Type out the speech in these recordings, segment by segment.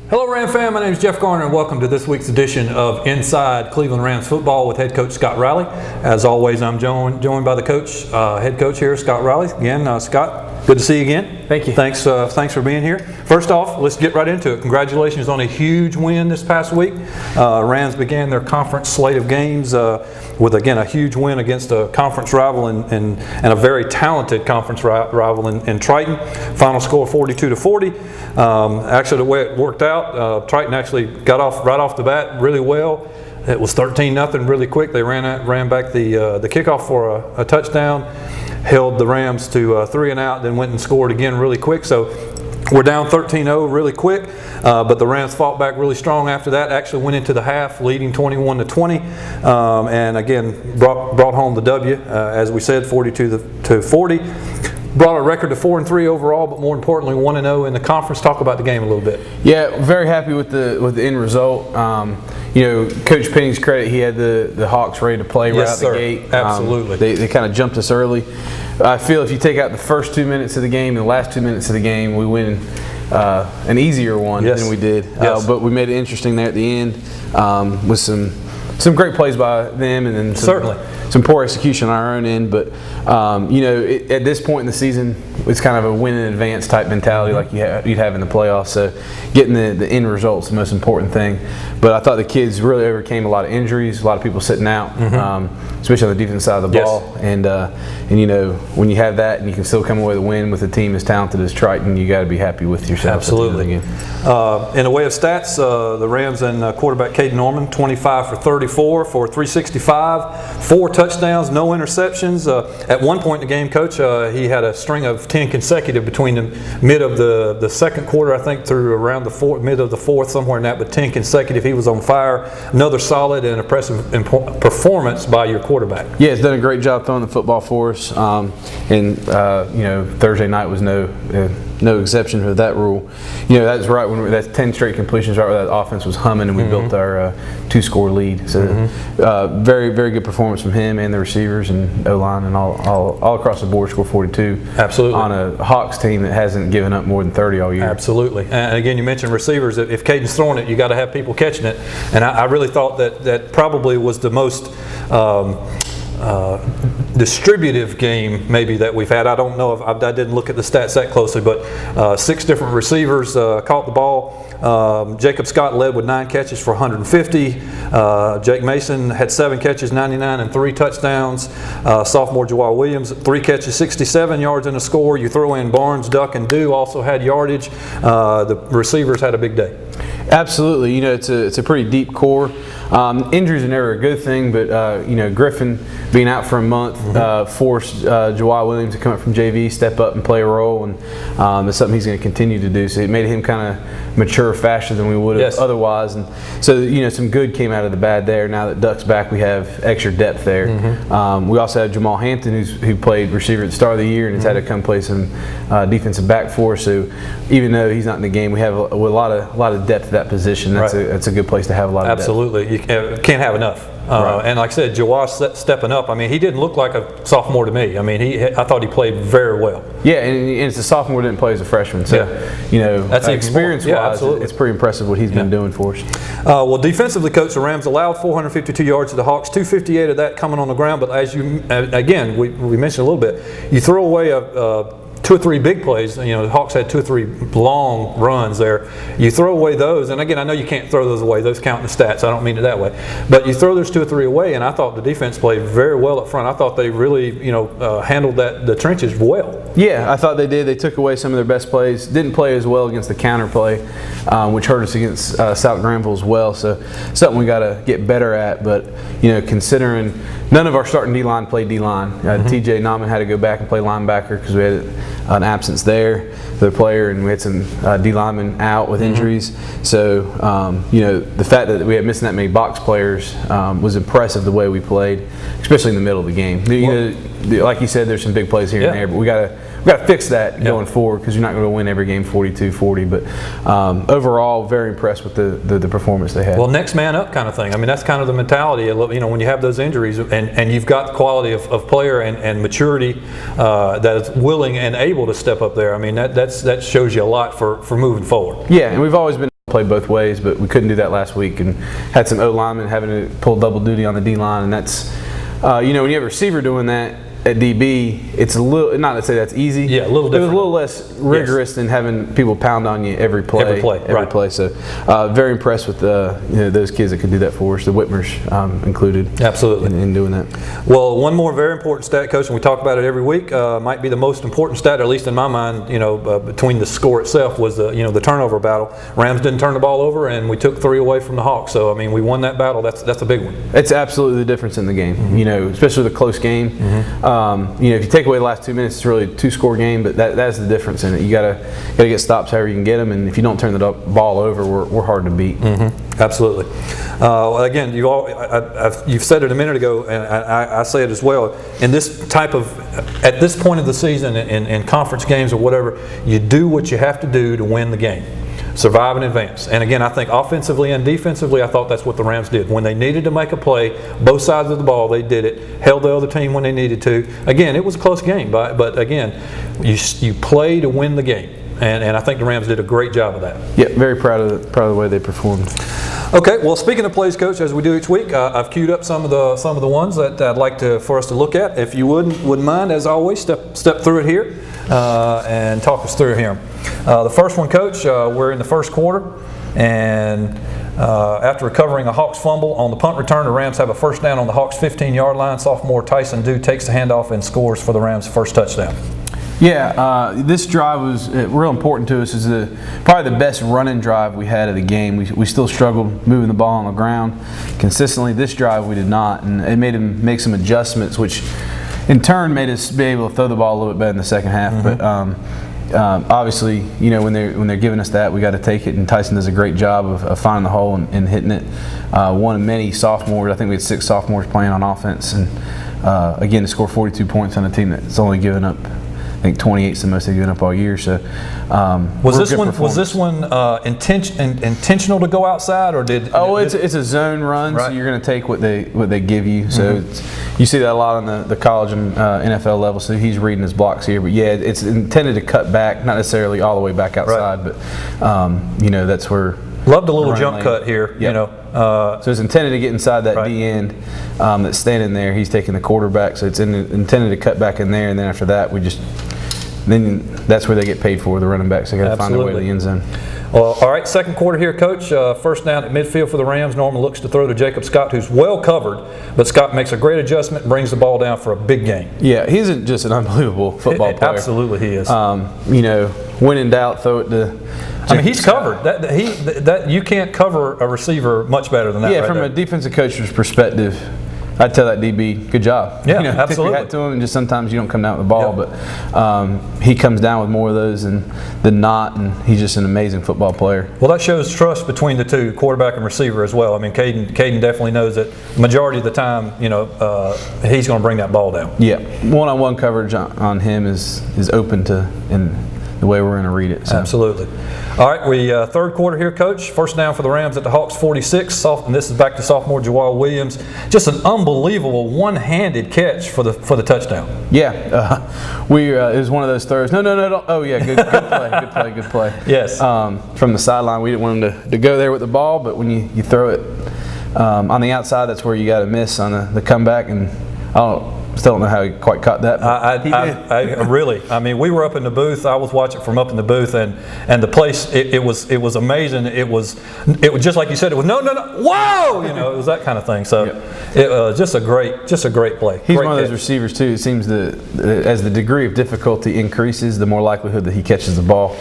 Hello Ram fan, my name is Jeff Garner and welcome to this week's edition of Inside Cleveland Rams Football with head coach Scott Riley. As always, I'm joined by the head coach here, Scott Riley. Again, Scott, good to see you again. Thank you. Thanks for being here. First off, let's get right into it. Congratulations on a huge win this past week. Rams began their conference slate of games with, again, a huge win against a conference rival and a very talented conference rival in Triton. Final score 42-40. Actually, the way it worked out, Triton actually got off right off the bat really well. It was 13-0 really quick. They ran back the kickoff for a touchdown, held the Rams to 3 and out, then went and scored again really quick. So we're down 13-0 really quick, but the Rams fought back really strong after that. Actually went into the half leading 21-20, and again brought home the W, as we said, 42-40. Brought a record to 4-3 overall, but more importantly 1-0 in the conference. Talk about the game a little bit. Yeah, very happy with the end result. You know, Coach Penny's credit, he had the Hawks ready to play right out the gate. Absolutely. They kind of jumped us early. I feel if you take out the first 2 minutes of the game and the last 2 minutes of the game, we win an easier one than we did. Yes. But we made it interesting there at the end with some great plays by them, and then some poor execution on our own end. But you know, at this point in the season, it's kind of a win in advance type mentality, like you'd have in the playoffs. So getting the end result's the most important thing. But I thought the kids really overcame a lot of injuries, a lot of people sitting out, especially on the defensive side of the ball. And you know, when you have that and you can still come away with a win with a team as talented as Triton, you got to be happy with yourself. Absolutely. In the way of stats, the Rams and quarterback Caden Norman, 25 for 34 for 365, 4 touchdowns, no interceptions. At one point in the game, Coach, he had a string of 10 consecutive between the mid of the second quarter, I think, through around the mid of the fourth, somewhere in that, but 10 consecutive. He was on fire. Another solid and impressive performance by your quarterback. Yeah, he's done a great job throwing the football for us. And you know, Thursday night was no exception to that rule. You know, that's right when that's 10 straight completions, right where that offense was humming, and we built our 2-score lead. So very, very good performance from him and the receivers and O-line and all across the board. Score 42. Absolutely. On a Hawks team that hasn't given up more than 30 all year. Absolutely. And again, you mentioned receivers. If Caden's throwing it, you got to have people catching it. And I really thought that probably was the most distributive game maybe that we've had. I don't know if I didn't look at the stats that closely, but 6 different receivers caught the ball. Jacob Scott led with 9 catches for 150. Jake Mason had 7 catches, 99, and 3 touchdowns. Sophomore Jawal Williams, 3 catches, 67 yards in a score. You throw in Barnes, Duck, and Dew also had yardage. The receivers had a big day. Absolutely. You know, it's a pretty deep core. Injuries are never a good thing, but you know, Griffin being out for a month forced Jawal Williams to come up from JV, step up and play a role, and it's something he's going to continue to do. So it made him kind of mature faster than we would have otherwise. And so, you know, some good came out of the bad there. Now that Duck's back, we have extra depth there. We also have Jamal Hampton, who played receiver at the start of the year and has had to come play some defensive back for us. So even though he's not in the game, we have a lot of depth at that position. That's a good place to have a lot of depth. Absolutely. You can't have enough. And like I said, Jawaz stepping up. I mean, he didn't look like a sophomore to me. I mean, I thought he played very well. Yeah, and it's a sophomore, didn't play as a freshman. So, you know, that's experience-wise, it's pretty impressive what he's been doing for us. Well, defensively, Coach, the Rams allowed 452 yards to the Hawks, 258 of that coming on the ground. But as you, again, we mentioned a little bit, you throw away 2 or 3 big plays. You know, the Hawks had 2 or 3 long runs there. You throw away those, and again, I know you can't throw those away. Those count in the stats. I don't mean it that way. But you throw those 2 or 3 away, and I thought the defense played very well up front. I thought they really, you know, handled the trenches well. Yeah, I thought they did. They took away some of their best plays. Didn't play as well against the counter play, which hurt us against South Granville as well. So something we got to get better at. But you know, considering none of our starting D-line played D-line. TJ Nauman had to go back and play linebacker because we had an absence there, the player, and we had some D linemen out with injuries. So you know, the fact that we had missing that many box players was impressive. The way we played, especially in the middle of the game. You know, like you said, there's some big plays here and there, but we got to fix that going forward because you're not going to win every game 42-40. But overall, very impressed with the performance they had. Well, next man up kind of thing. I mean, that's kind of the mentality. You know, when you have those injuries and you've got the quality of player and maturity that is willing and able to step up there. I mean, that shows you a lot for moving forward. Yeah, and we've always been play both ways, but we couldn't do that last week, and had some O linemen having to pull double duty on the D line, and that's when you have a receiver doing that at DB, it's a little, not to say that's easy. Yeah, a little different. It was a little less rigorous than having people pound on you every play. Every play. So very impressed with those kids that could do that for us, the Whitmers included. Absolutely. In doing that. Well, one more very important stat, Coach, and we talk about it every week, might be the most important stat, at least in my mind, between the score itself, was the turnover battle. Rams didn't turn the ball over, and we took 3 away from the Hawks. So, I mean, we won that battle. That's a big one. It's absolutely the difference in the game, especially with a close game. If you take away the last 2 minutes, it's really a 2-score game, but that's the difference in it. You gotta get stops however you can get them, and if you don't turn the ball over, we're hard to beat. Absolutely. Again, you've said it a minute ago, and I say it as well. In this type of, at this point of the season, in conference games or whatever, you do what you have to do to win the game. Survive and advance. And again, I think offensively and defensively, I thought that's what the Rams did. When they needed to make a play, both sides of the ball, they did it. Held the other team when they needed to. Again, it was a close game, but again, you play to win the game. And I think the Rams did a great job of that. Yeah, very proud of the way they performed. Okay, well, speaking of plays, Coach, as we do each week, I've queued up some of the ones that I'd like for us to look at. If you wouldn't mind, as always, step through it here and talk us through here. The first one, Coach, we're in the first quarter, and after recovering a Hawks fumble on the punt return, the Rams have a first down on the Hawks 15-yard line. Sophomore Tyson Dew takes the handoff and scores for the Rams' first touchdown. Yeah, this drive was real important to us. It's probably the best running drive we had of the game. We still struggled moving the ball on the ground consistently. This drive we did not, and it made him make some adjustments, which in turn made us be able to throw the ball a little bit better in the second half. But obviously, when they're giving us that, we got to take it. And Tyson does a great job of finding the hole and hitting it. One of many sophomores. I think we had 6 sophomores playing on offense, and again, to score 42 points on a team that's only given up, I think 28 is the most they've given up all year. So was this one intentional to go outside, or did? It's a zone run, right. So you're going to take what they give you. So you see that a lot on the college and NFL level. So he's reading his blocks here, but yeah, it's intended to cut back, not necessarily all the way back outside, right. But that's where. Loved a little jump lane. Cut here, yep. So it's intended to get inside that right. D end that's standing there. He's taking the quarterback, so it's intended to cut back in there, and then after that, then that's where they get paid for, the running backs. They got to find their way to the end zone. Well, all right, second quarter here, Coach. First down at midfield for the Rams. Norman looks to throw to Jacob Scott, who's well covered, but Scott makes a great adjustment and brings the ball down for a big gain. Yeah, he's just an unbelievable football player. Absolutely, he is. When in doubt, throw it to. He's covered. That you can't cover a receiver much better than that. Yeah, right from there. a defensive coach's perspective, I'd tell that DB, good job. Yeah, absolutely. Tip your hat to him, and just sometimes you don't come down with the ball, yep. But he comes down with more of those than not, and he's just an amazing football player. Well, that shows trust between the two, quarterback and receiver as well. I mean, Caden definitely knows that majority of the time, he's going to bring that ball down. Yeah, one-on-one coverage on him is open to in the way we're going to read it. So. Absolutely. All right, third quarter here, Coach. First down for the Rams at the Hawks 46. And this is back to sophomore Jawal Williams. Just an unbelievable one-handed catch for the touchdown. Yeah, it was one of those throws. No. Oh yeah, good play. Yes. From the sideline, we didn't want him to go there with the ball, but when you throw it on the outside, that's where you got to miss on the comeback, and still don't know how he quite caught that. I really. I mean, we were up in the booth. I was watching from up in the booth, and the place. It was amazing. It was just like you said. It was no. Whoa! It was that kind of thing. So it was just a great play. He's great one of those receivers too. It seems that as the degree of difficulty increases, the more likelihood that he catches the ball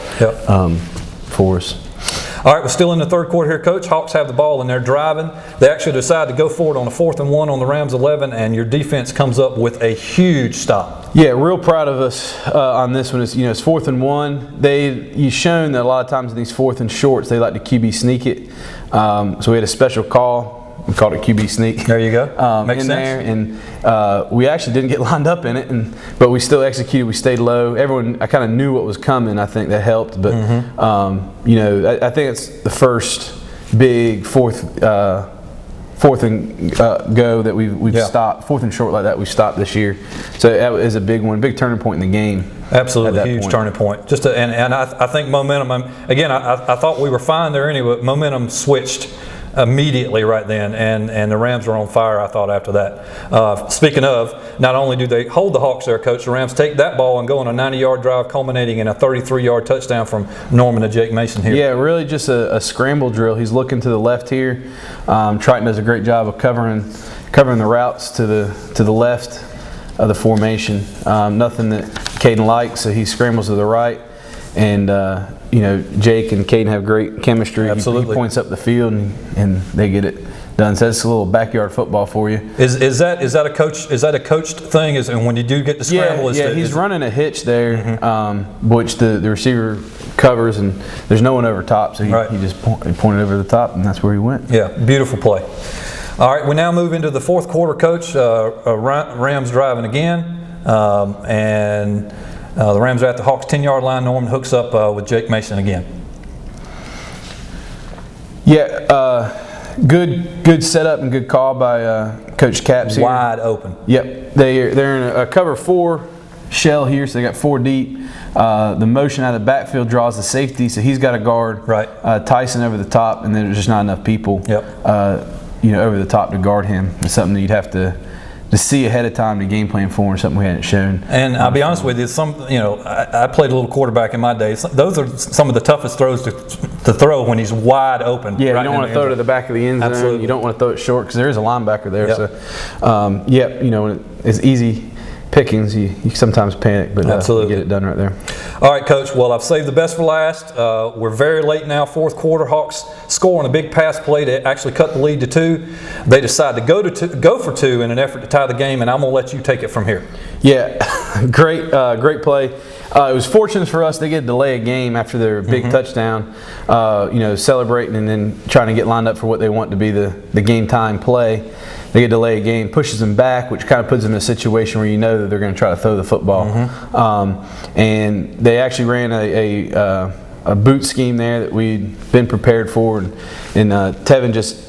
for us. All right, we're still in the third quarter here, Coach. Hawks have the ball and they're driving. They actually decide to go forward on a 4th and 1 on the Rams 11, and your defense comes up with a huge stop. Yeah, real proud of us on this one. It's 4th and 1. You've shown that a lot of times in these 4th and shorts, they like to QB sneak it. So we had a special call. We called it QB sneak. There you go. Makes sense. There, and we actually didn't get lined up in it, but we still executed. We stayed low. I kind of knew what was coming. I think that helped. But I think it's the first big fourth and go that we've stopped. 4th and short like that we've stopped this year. So that is a big one, big turning point in the game. Absolutely, at that huge point. turning point. And I think momentum. Again, I thought we were fine there anyway. But momentum switched immediately right then, and the Rams were on fire, I thought, after that. Speaking of, not only do they hold the Hawks there, Coach, the Rams take that ball and go on a 90-yard drive culminating in a 33-yard touchdown from Norman to Jake Mason here. Yeah, really just a scramble drill. He's looking to the left here. Triton does a great job of covering the routes to the left of the formation. Nothing that Caden likes, so he scrambles to the right. And Jake and Caden have great chemistry. Absolutely. He points up the field and they get it done. So that's a little backyard football for you. Is that a coached thing? And when you do get the scramble, he's running a hitch there, which the receiver covers, and there's no one over top, so he just pointed over the top, and that's where he went. Yeah, beautiful play. All right, we now move into the fourth quarter, Coach. Rams driving again, and the Rams are at the Hawks' 10-yard line. Norman hooks up with Jake Mason again. Yeah, good setup and good call by Coach Capps here. Wide open. Yep, they're in a cover 4 shell here, so they got 4 deep. The motion out of the backfield draws the safety, so he's got a guard. Right. Tyson over the top, and then there's just not enough people. Yep. Over the top to guard him. It's something that you'd have to see ahead of time to game plan for, and something we hadn't shown. And I'll be honest with you, I played a little quarterback in my days. Those are some of the toughest throws to throw when he's wide open. Yeah, right, you don't want to throw it to the back of the end zone. Absolutely. You don't want to throw it short because there is a linebacker there. Yep. So, when it's easy pickings, you sometimes panic, but Absolutely. you get it done right there. All right, Coach. Well, I've saved the best for last. We're very late now, fourth quarter. Hawks scoring a big pass play to actually cut the lead to 2. They decide to go for 2 in an effort to tie the game, and I'm going to let you take it from here. Yeah, great play. It was fortunate for us they get to delay a game after their big touchdown, celebrating and then trying to get lined up for what they want to be the game time play. They get to delay a game, pushes them back, which kind of puts them in a situation where you know that they're going to try to throw the football. And they actually ran a boot scheme there that we'd been prepared for, and Tevin just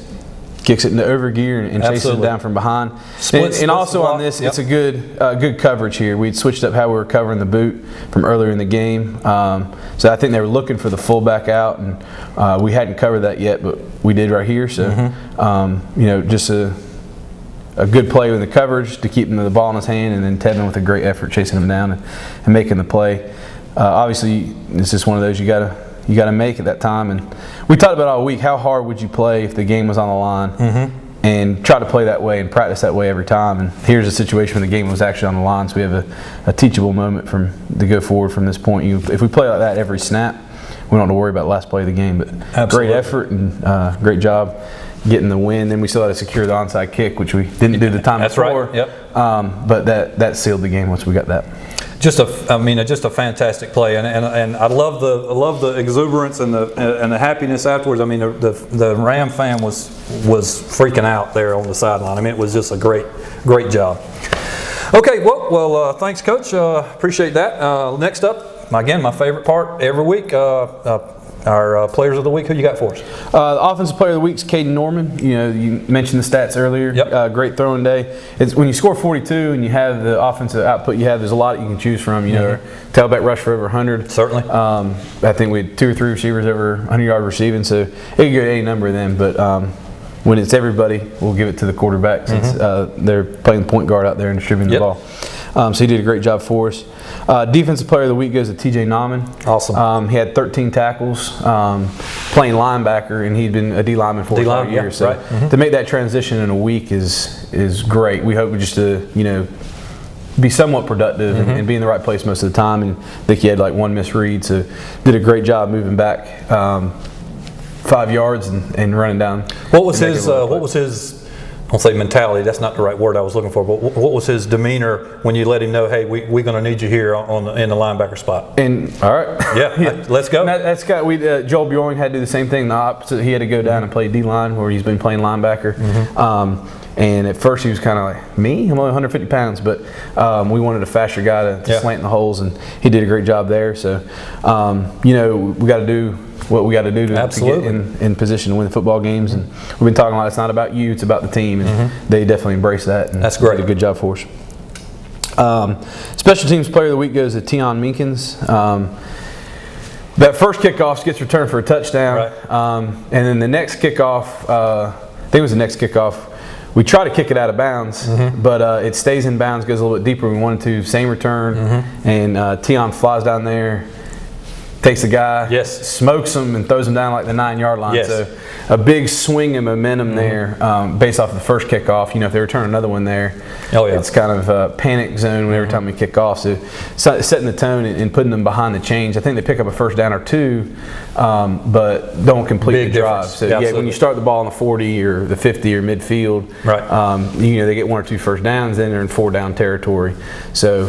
kicks it into overgear and chases it down from behind. And also on this, it's a good coverage here. We'd switched up how we were covering the boot from earlier in the game. So I think they were looking for the fullback out, and we hadn't covered that yet, but we did right here. So, just a good play with the coverage to keep the ball in his hand, and then Tevin with a great effort chasing him down and making the play. Obviously, it's just one of those you gotta make at that time. And we talked about all week, how hard would you play if the game was on the line, and try to play that way and practice that way every time. And here's a situation where the game was actually on the line, so we have a teachable moment to go forward from this point. If we play like that every snap, we don't have to worry about the last play of the game. But Absolutely. Great effort and great job getting the win. Then we still had to secure the onside kick, which we didn't do the time before. That's right. Yep. But that sealed the game once we got that. Just a fantastic play, and I love the exuberance and the happiness afterwards. I mean, the Ram fan was freaking out there on the sideline. I mean, it was just a great job. Okay, well, thanks, Coach. Appreciate that. Next up, again, my favorite part every week. Our players of the week. Who you got for us? The offensive player of the week is Caden Norman. You mentioned the stats earlier. Yep. Great throwing day. It's when you score 42 and you have the offensive output you have. There's a lot you can choose from. Tailback rush for over 100. Certainly. I think we had 2 or 3 receivers over 100-yard receiving, so it could go any number of them. But when it's everybody, we'll give it to the quarterback since they're playing point guard out there and distributing the ball. So he did a great job for us. Defensive player of the week goes to TJ Nauman. Awesome. He had 13 tackles, playing linebacker, and he'd been a D lineman for 5 years. So to make that transition in a week is great. We hope just to be somewhat productive and be in the right place most of the time. And I think he had like 1 misread, so did a great job moving back 5 yards and running down. What was his I won't say mentality, that's not the right word I was looking for, but what was his demeanor when you let him know, hey, we're going to need you here in the linebacker spot? And all right, yeah, let's go. That's got Joel Bjorn had to do the same thing. The opposite, he had to go down and play D line where he's been playing linebacker. And at first he was kind of like, me? I'm only 150 pounds, but we wanted a faster guy to slant in the holes, and he did a great job there. So we got to do what we got to do to get in position to win the football games. And we've been talking a lot. It's not about you; it's about the team. And they definitely embrace that. And that's great. Did a good job for us. Special teams player of the week goes to Tion Minkins. That first kickoff gets returned for a touchdown. Right. And then the next kickoff, I think it was the next kickoff, we try to kick it out of bounds, but it stays in bounds, goes a little bit deeper than we wanted to. Same return, and Tion flies down there, takes the guy, smokes him, and throws him down like the 9-yard line. Yes. So a big swing of momentum there based off the first kickoff. You know, if they return another one there, it's kind of a panic zone every time we kick off. So setting the tone and putting them behind the chains. I think they pick up a first down or two, but don't complete the drive. So when you start the ball on the 40 or the 50 or midfield, you know, they get 1 or 2 first downs, then they're in 4-down territory. So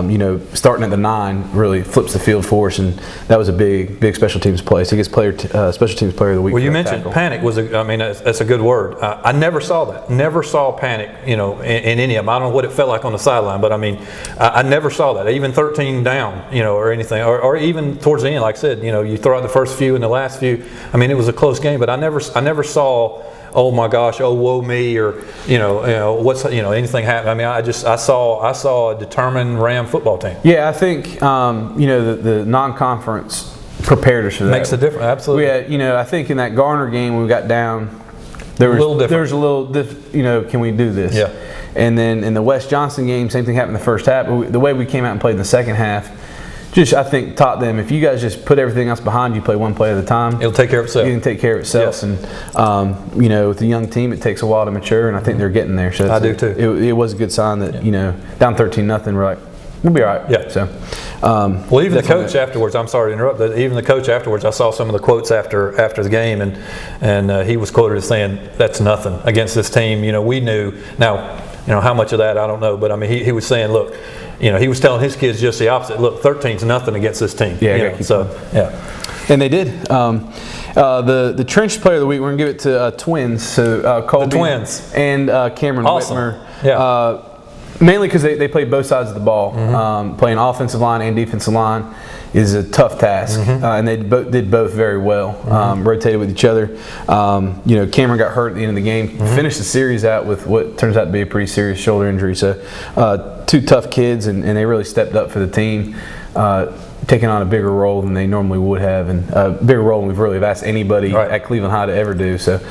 you know, starting at the 9 really flips the field for us, and that was a big special teams play. So he gets special teams player of the week. Well, you mentioned panic was that's a good word. I never saw that. Never saw panic, you know, in any of them. I don't know what it felt like on the sideline, but I mean, I never saw that. Even 13 down, you know, or anything, or even towards the end, like I said, you know, you throw out the first few and the last few. I mean, it was a close game, but I never saw, oh my gosh, oh woe me, or you know what's, you know, anything happen. I mean, I saw a determined Ram football team. Yeah, I think you know, the non-conference prepared us for that. Makes a difference, absolutely. We had, you know, I think in that Garner game when we got down, there was a little you know, can we do this? Yeah. And then in the West Johnston game, same thing happened in the first half. But the way we came out and played in the second half, just I think taught them, if you guys just put everything else behind you, play one play at a time, it'll take care of itself. You can take care of itself. Yes. And you know, with a young team, it takes a while to mature, and I think they're getting there. So I do too. It was a good sign that you know, down 13-0, we're like, we'll be all right. Yeah. So. Well, even the coach afterwards. I'm sorry to interrupt, but even the coach afterwards, I saw some of the quotes after the game, and he was quoted as saying, "That's nothing against this team." You know, we knew. Now, you know, how much of that I don't know, but I mean, he was saying, look, you know, he was telling his kids just the opposite. Look, 13's nothing against this team. Yeah. And they did. The trench player of the week, we're gonna give it to twins. So Colby, the twins, and Cameron Whitmer. Yeah. Mainly because they play both sides of the ball. Playing offensive line and defensive line is a tough task, and they did both very well. Rotated with each other. You know, Cameron got hurt at the end of the game. Finished the series out with what turns out to be a pretty serious shoulder injury. So, 2 tough kids, and they really stepped up for the team. Taking on a bigger role than they normally would have, and a bigger role than we've really asked anybody at Cleveland High to ever do. So,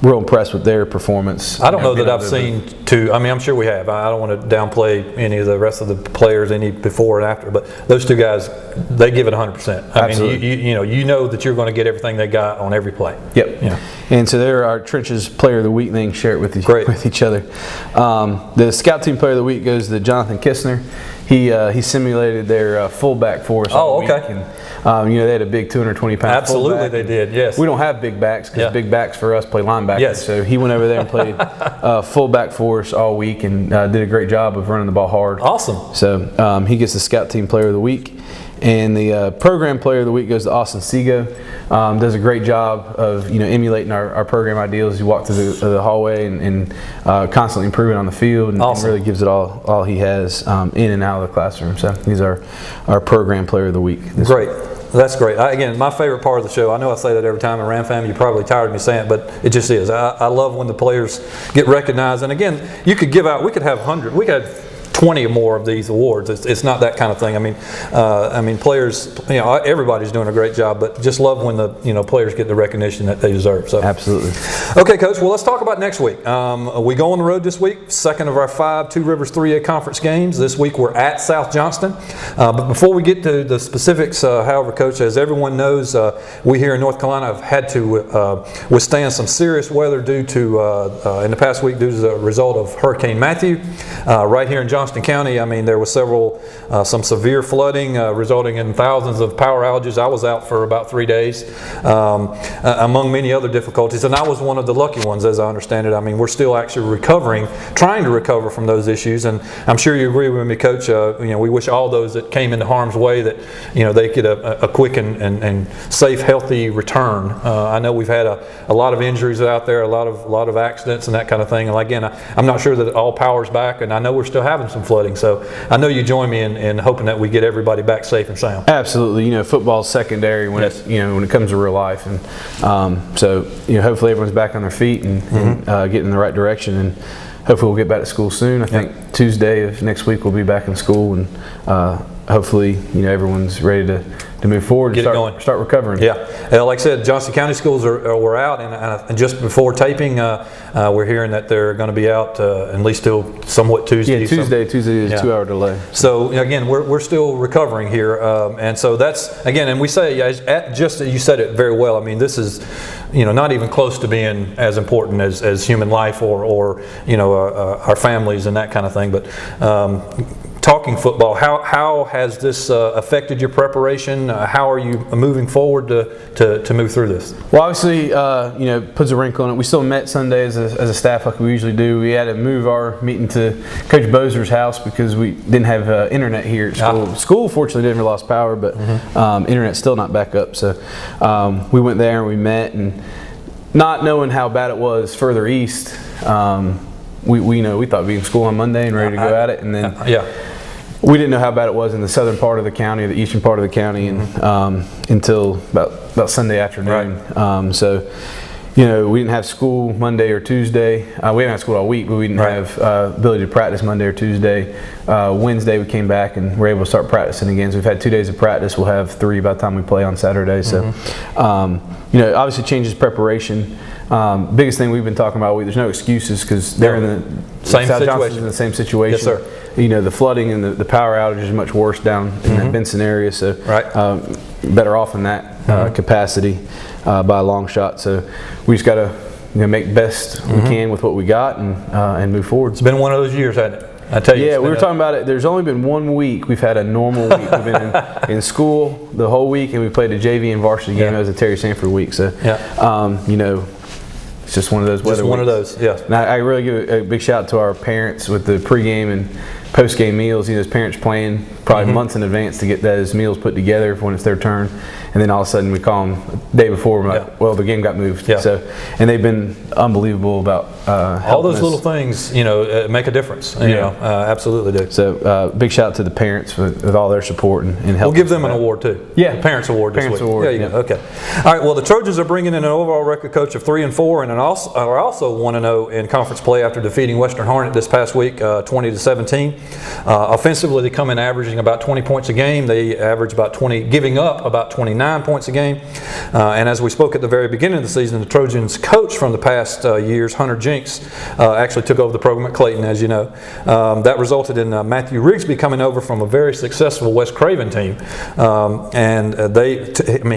real impressed with their performance. I don't know that I've seen I mean, I'm sure we have. I don't want to downplay any of the rest of the players, any before or after, but those 2 guys, they give it 100%. I mean, you know that you're going to get everything they got on every play. Yep. Yeah. And so they're our Trenches Player of the Week. They can share it with each other. The Scout Team Player of the Week goes to Jonathan Kistner. He simulated their fullback for us all week. And, you know, they had a big 220-pound Absolutely, fullback. they did, yes. We don't have big backs because big backs for us play linebackers. Yes. So he went over there and played fullback for us all week, and did a great job of running the ball hard. Awesome. So he gets the Scout Team Player of the Week. And the Program Player of the Week goes to Austin Sego. Does a great job of, you know, emulating our program ideals. He walked through the hallway and constantly improving on the field, and really gives it all he has in and out of the classroom. So he's our Program Player of the Week. Great. That's great. Again, my favorite part of the show, I know I say that every time, and Ram family, you're probably tired of me saying it, but it just is. I love when the players get recognized. And again, we could have 100, we could have 20 or more of these awards. It's not that kind of thing. I mean, players, you know, everybody's doing a great job, but just love when the, you know, players get the recognition that they deserve. So absolutely. Okay, Coach. Well, let's talk about next week. We go on the road this week. Second of our 5 Two Rivers 3A conference games. This week we're at South Johnston. But before we get to the specifics, however, Coach, as everyone knows, we here in North Carolina have had to withstand some serious weather due to in the past week due to the result of Hurricane Matthew. Right here in Johnston County, I mean, there was some severe flooding resulting in thousands of power outages. I was out for about 3 days, among many other difficulties, and I was one of the lucky ones, as I understand it. I mean, we're still actually trying to recover from those issues, and I'm sure you agree with me, Coach. You know, we wish all those that came into harm's way that, you know, they get a quick and safe, healthy return. I know we've had a lot of injuries out there, a lot of accidents and that kind of thing. And again, I'm not sure that all power's back, and I know we're still having some flooding. So I know you join me in hoping that we get everybody back safe and sound. Absolutely. You know, football's secondary when when it comes to real life, and so, you know, hopefully everyone's back on their feet and getting in the right direction. And hopefully we'll get back to school soon. I think Tuesday of next week we'll be back in school, and hopefully everyone's ready to move forward and start recovering. Yeah, like I said, Johnston County schools were out, and just before taping, we're hearing that they're going to be out at least till somewhat Tuesday. Yeah, Tuesday is a 2-hour delay. So again, we're still recovering here, and so that's again, and we say just you said it very well. I mean, this is not even close to being as important as human life or our families and that kind of thing, but. Talking football, how has this affected your preparation? How are you moving forward to move through this? Well, obviously, puts a wrinkle in it. We still met Sunday as a staff like we usually do. We had to move our meeting to Coach Bozer's house because we didn't have internet here at school. School, fortunately, didn't lost power, but internet's still not back up. So we went there and we met, and not knowing how bad it was further east, we thought we'd be in school on Monday and ready to go at it, and then we didn't know how bad it was in the southern part of the county, the eastern part of the county, and until about Sunday afternoon. Right. So we didn't have school Monday or Tuesday. We haven't had school all week, but we didn't have ability to practice Monday or Tuesday. Wednesday we came back and were able to start practicing again. So we've had 2 days of practice. We'll have 3 by the time we play on Saturday. So obviously changes preparation. Biggest thing we've been talking about, there's no excuses because they're in the same South situation. Johnston's in the same situation. Yes, sir. The flooding and the power outage is much worse down in that Benson area, so better off in that capacity by a long shot. So we just got to make best we can with what we got and move forward. It's been one of those years, hasn't it? I tell you. Yeah, we were talking about it. There's only been 1 week we've had a normal week. We've been in school the whole week, and we played a JV and varsity game. It was a Terry Sanford week, so it's just one of those weather Just one weeks. of those, yeah. And I really give a big shout out to our parents with the pregame and post-game meals. Those parents plan probably months in advance to get those meals put together for when it's their turn, and then all of a sudden we call them the day before. We're like, well, the game got moved. Yeah. So, and they've been unbelievable about all those little things. Make a difference. Absolutely do. So, big shout out to the parents with all their support and help. We'll give them an award too. Yeah, the Parents Award this Parents week. Award. There you go. Okay. All right. Well, the Trojans are bringing in an overall record coach of 3-4, and are also 1-0 in conference play after defeating Western Hornet this past week, 20-17. Offensively, they come in averaging about 20 points a game. They average about 20, giving up about 29 points a game. And as we spoke at the very beginning of the season, the Trojans coach from the past years, Hunter Jinks, actually took over the program at Clayton, as you know. That resulted in Matthew Rigsby coming over from a very successful West Craven team.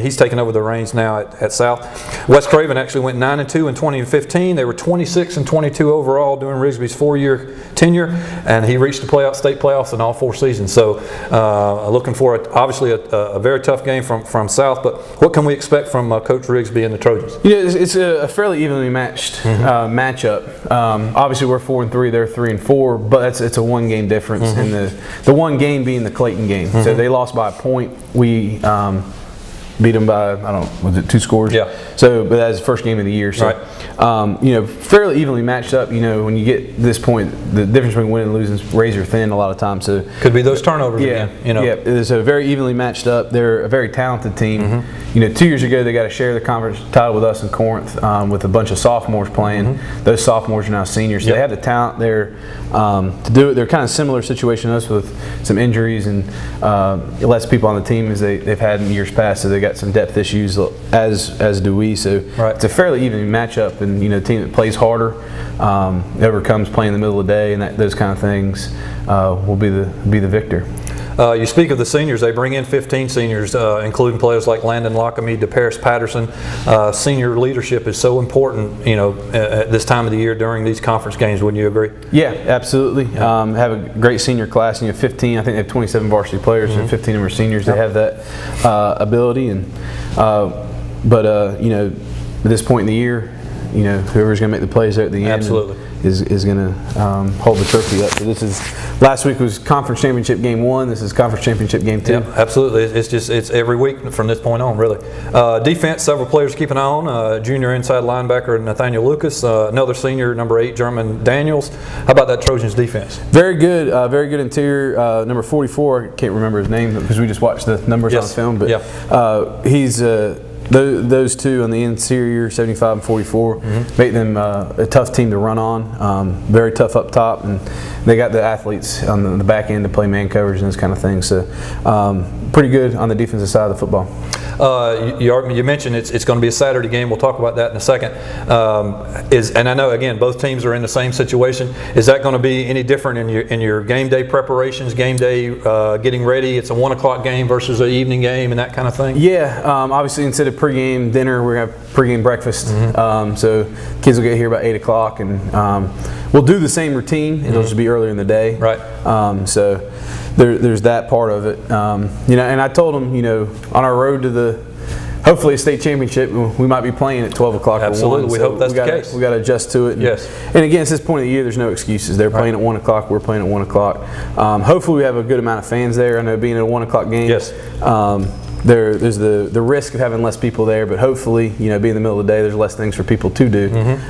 He's taken over the reins now at South. West Craven actually went 9-2 in 2015. They were 26-22 overall during Rigsby's 4-year tenure, and he reached the state playoffs in all 4 seasons. So looking for obviously a very tough game from South, but what can we expect from Coach Rigsby and the Trojans? It's a fairly evenly matched matchup. Obviously we're 4-3, they're 3-4, but it's a 1-game difference, and the one game being the Clayton game. So they lost by a point. We beat them by, was it 2 scores? Yeah. So, but that was the first game of the year. So, fairly evenly matched up. When you get this point, the difference between winning and losing is razor thin a lot of times. So could be those turnovers again. Yeah, it's a very evenly matched up. They're a very talented team. 2 years ago, they got to share the conference title with us in Corinth with a bunch of sophomores playing. Those sophomores are now seniors, so they have the talent there to do it. They're kind of similar situation to us with some injuries and less people on the team as they've had in years past. So they got some depth issues, as do we. So it's a fairly even matchup, and a team that plays harder, overcomes playing in the middle of the day, and those kind of things will be the victor. You speak of the seniors. They bring in 15 seniors, including players like Landon Lockamy, DeParis Patterson. Senior leadership is so important, at this time of the year during these conference games. Wouldn't you agree? Yeah, absolutely. Have a great senior class. 15. I think they have 27 varsity players, and 15 of them are seniors. They have that ability, and at this point in the year, whoever's going to make the plays there at the end. Absolutely. Is going to hold the trophy up. So last week was conference championship game 1. This is conference championship game 2. Yeah, absolutely. It's every week from this point on, really. Defense, several players to keep an eye on. Junior inside linebacker Nathaniel Lucas, another senior, number 8, German Daniels. How about that Trojans defense? Very good interior. Number 44, I can't remember his name because we just watched the numbers on film, but he's those two on the interior, 75 and 44, make them a tough team to run on. Very tough up top, and they got the athletes on the back end to play man coverage and those kind of things. So pretty good on the defensive side of the football. You mentioned it's going to be a Saturday game. We'll talk about that in a second. And I know, again, both teams are in the same situation. Is that going to be any different in your game day preparations, game day getting ready? It's a 1 o'clock game versus an evening game and that kind of thing? Yeah, obviously instead of pregame dinner, we're going to have pregame breakfast. So kids will get here about 8 o'clock, and we'll do the same routine. It'll just be earlier in the day. Right. So there's that part of it. And I told them, on our road to the hopefully a state championship, we might be playing at 12 o'clock. Absolutely, we hope that's the case. We got to adjust to it. Yes. And again, it's this point of the year, there's no excuses. They're playing at 1 o'clock. We're playing at 1 o'clock. Hopefully, we have a good amount of fans there. I know being at a 1 o'clock game. Yes. There's the risk of having less people there, but hopefully, being in the middle of the day, there's less things for people to do.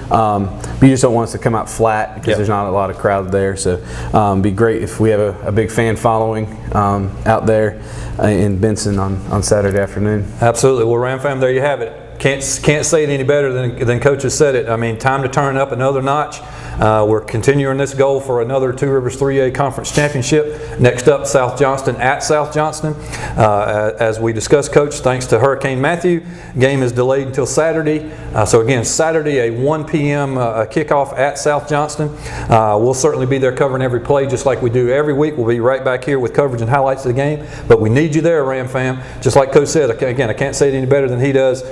But you just don't want us to come out flat because there's not a lot of crowd there. So it'd be great if we have a big fan following out there in Benson on Saturday afternoon. Absolutely. Well, Ram Fam, there you have it. Can't say it any better than Coach has said it. I mean, time to turn up another notch. We're continuing this goal for another Two Rivers 3A Conference Championship. Next up, South Johnston at South Johnston. As we discussed, Coach, thanks to Hurricane Matthew, game is delayed until Saturday. So again, Saturday, a 1 p.m. Kickoff at South Johnston. We'll certainly be there covering every play just like we do every week. We'll be right back here with coverage and highlights of the game. But we need you there, Ram Fam. Just like Coach said, again, I can't say it any better than he does.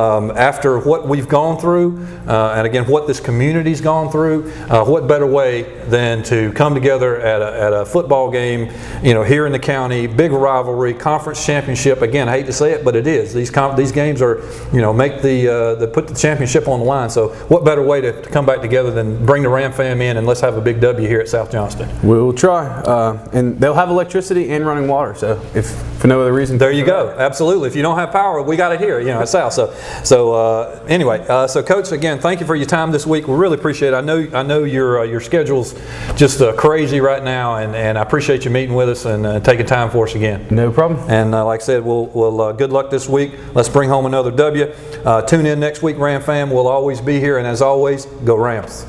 After what we've gone through, and again, what this community's gone through, what better way than to come together at a football game, here in the county, big rivalry, conference championship. Again, I hate to say it, but it is. These games are, put the championship on the line. So what better way to come back together than bring the Ram Fam in and let's have a big W here at South Johnston. We'll try. And they'll have electricity and running water. So if for no other reason. There you go. Absolutely. If you don't have power, we got it here, at South. So anyway, so Coach, again, thank you for your time this week. We really appreciate it. I know your schedule's just crazy right now, and I appreciate you meeting with us and taking time for us again. No problem. And like I said, we'll good luck this week. Let's bring home another W. Tune in next week, Ram Fam. We'll always be here, and as always, go Rams.